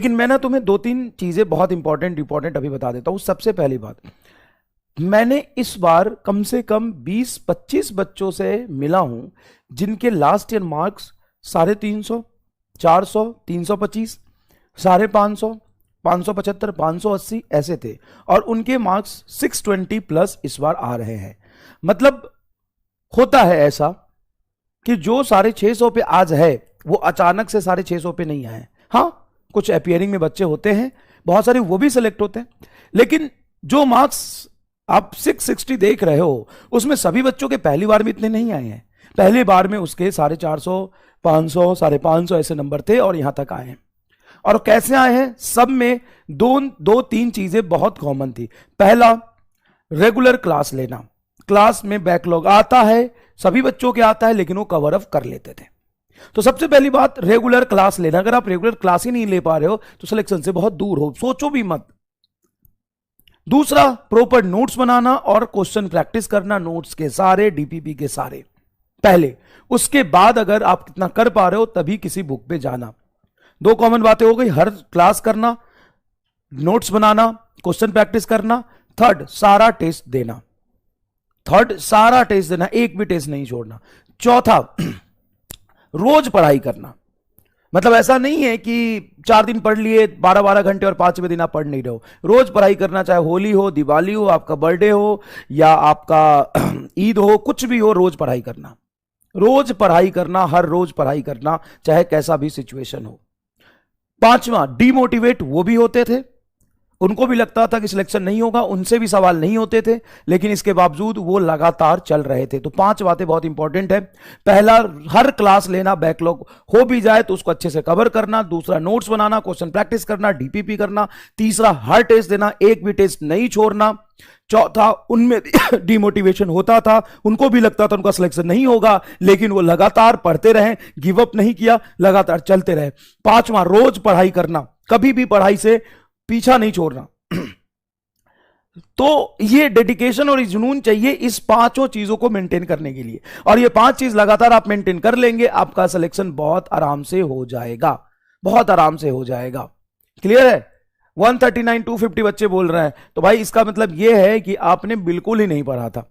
लेकिन मैं ना तुम्हें दो तीन चीजें बहुत इंपॉर्टेंट अभी बता देता हूं। सबसे पहली बात, मैंने इस बार कम से कम 20-25 बच्चों से मिला हूं जिनके लास्ट ईयर मार्क्स 350, 400, 325, 550, 575, 580 ऐसे थे, और उनके मार्क्स 620 प्लस इस बार आ रहे हैं। मतलब होता है ऐसा कि जो 650 पे आज है वो अचानक से 650 पे नहीं आए। हाँ, कुछ अपियरिंग में बच्चे होते हैं, बहुत सारे वो भी सिलेक्ट होते हैं, लेकिन जो मार्क्स आप 660 देख रहे हो उसमें सभी बच्चों के पहली बार में इतने नहीं आए हैं। पहली बार में उसके 450, 500, 550 ऐसे नंबर थे और यहां तक आए हैं। और कैसे आए हैं? सब में दो तीन चीजें बहुत कॉमन थी। पहला, रेगुलर क्लास लेना। क्लास में बैकलॉग आता है, सभी बच्चों के आता है, लेकिन वो कवर अप कर लेते थे। तो सबसे पहली बात, रेगुलर क्लास लेना। अगर आप रेगुलर क्लास ही नहीं ले पा रहे हो तो सिलेक्शन से बहुत दूर हो, सोचो भी मत। दूसरा, प्रॉपर नोट्स बनाना और क्वेश्चन प्रैक्टिस करना, नोट्स के सारे, डीपीपी के सारे पहले। उसके बाद अगर आप कितना कर पा रहे हो तभी किसी बुक पे जाना। दो कॉमन बातें हो गई, हर क्लास करना, नोट्स बनाना, क्वेश्चन प्रैक्टिस करना। थर्ड, सारा टेस्ट देना। एक भी टेस्ट नहीं छोड़ना। चौथा, रोज पढ़ाई करना। मतलब ऐसा नहीं है कि 4 दिन पढ़ लिए 12-12 घंटे और 5वें दिन आप पढ़ नहीं रहे हो। रोज पढ़ाई करना, चाहे होली हो, दिवाली हो, आपका बर्थडे हो या आपका ईद हो, कुछ भी हो, रोज पढ़ाई करना। रोज पढ़ाई करना, हर रोज पढ़ाई करना, चाहे कैसा भी सिचुएशन हो। पांचवा, डीमोटिवेट वो भी होते थे, उनको भी लगता था कि सिलेक्शन नहीं होगा, उनसे भी सवाल नहीं होते थे, लेकिन इसके बावजूद वो लगातार चल रहे थे। तो 5 बातें बहुत इंपॉर्टेंट है। पहला, हर क्लास लेना, बैकलॉग हो भी जाए तो उसको अच्छे से कवर करना। दूसरा, नोट्स बनाना, क्वेश्चन प्रैक्टिस करना, डीपीपी करना। तीसरा, हर टेस्ट देना, एक भी टेस्ट नहीं छोड़ना। चौथा, उनमें डिमोटिवेशन होता था, उनको भी लगता था उनका सिलेक्शन नहीं होगा, लेकिन वो लगातार पढ़ते रहे, गिव अप नहीं किया, लगातार चलते रहे। पांचवा, रोज पढ़ाई करना, कभी भी पढ़ाई से पीछा नहीं छोड़ना। तो ये डेडिकेशन और जुनून चाहिए इस पांचों चीजों को मेंटेन करने के लिए, और ये 5 चीज लगातार आप मेंटेन कर लेंगे, आपका सिलेक्शन बहुत आराम से हो जाएगा, बहुत आराम से हो जाएगा। क्लियर है? 139, 250 बच्चे बोल रहे हैं, तो भाई इसका मतलब यह है कि आपने बिल्कुल ही नहीं पढ़ा था,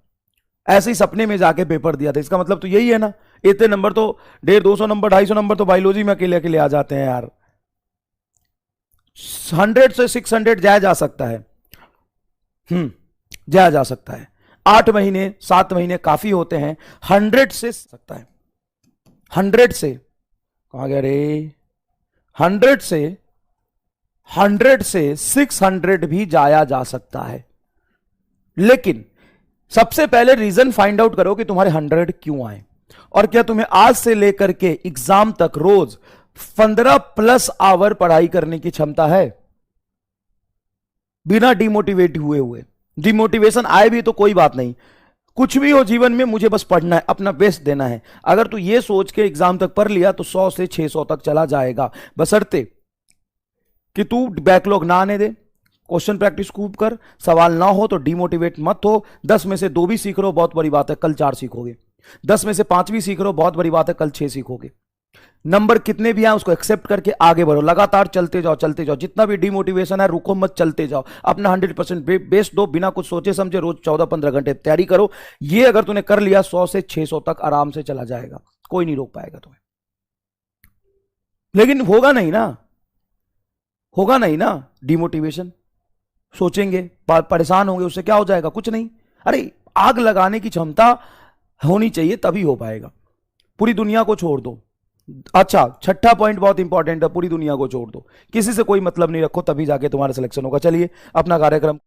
ऐसे ही सपने में जाके पेपर दिया था। इसका मतलब तो यही है ना। इतने नंबर तो 150, 200 नंबर, 250 नंबर तो बायोलॉजी में अकेले अकेले आ जाते हैं यार। 100 से 600 जाया जा सकता है, जाया जा सकता है। 8 महीने 7 महीने काफी होते हैं। 100 से सकता है, 100 से कहां गया रे, 100 से 600 भी जाया जा सकता है। लेकिन सबसे पहले रीजन फाइंड आउट करो कि तुम्हारे 100 क्यों आए, और क्या तुम्हें आज से लेकर के एग्जाम तक रोज 15+ आवर पढ़ाई करने की क्षमता है, बिना डिमोटिवेट हुए। डिमोटिवेशन आए भी तो कोई बात नहीं, कुछ भी हो जीवन में, मुझे बस पढ़ना है, अपना बेस्ट देना है। अगर तू ये सोच के एग्जाम तक पढ़ लिया तो 100 से 600 तक चला जाएगा, बशर्ते कि तू बैकलॉग ना आने दे, क्वेश्चन प्रैक्टिस खूब कर, सवाल ना हो तो डिमोटिवेट मत हो। 10 में से 2 भी सीख रहे हो, बहुत बड़ी बात है, कल 4 सीखोगे। 10 में से 5 भी सीख रहे हो, बहुत बड़ी बात है, कल 6 सीखोगे। नंबर कितने भी आए उसको एक्सेप्ट करके आगे बढ़ो, लगातार चलते जाओ। जितना भी डिमोटिवेशन है रुको मत, चलते जाओ, अपना 100% बेस्ट दो, बिना कुछ सोचे समझे। रोज 14-15 घंटे तैयारी करो। ये अगर तूने कर लिया 100 से 600 तक आराम से चला जाएगा, कोई नहीं रोक पाएगा तुम्हें। लेकिन होगा नहीं ना डिमोटिवेशन, सोचेंगे, परेशान होंगे, उससे क्या हो जाएगा? कुछ नहीं। अरे आग लगाने की क्षमता होनी चाहिए, तभी हो पाएगा। पूरी दुनिया को छोड़ दो। अच्छा, छठा पॉइंट बहुत इंपॉर्टेंट है, पूरी दुनिया को छोड़ दो, किसी से कोई मतलब नहीं रखो, तभी जाके तुम्हारा सिलेक्शन होगा। चलिए अपना कार्यक्रम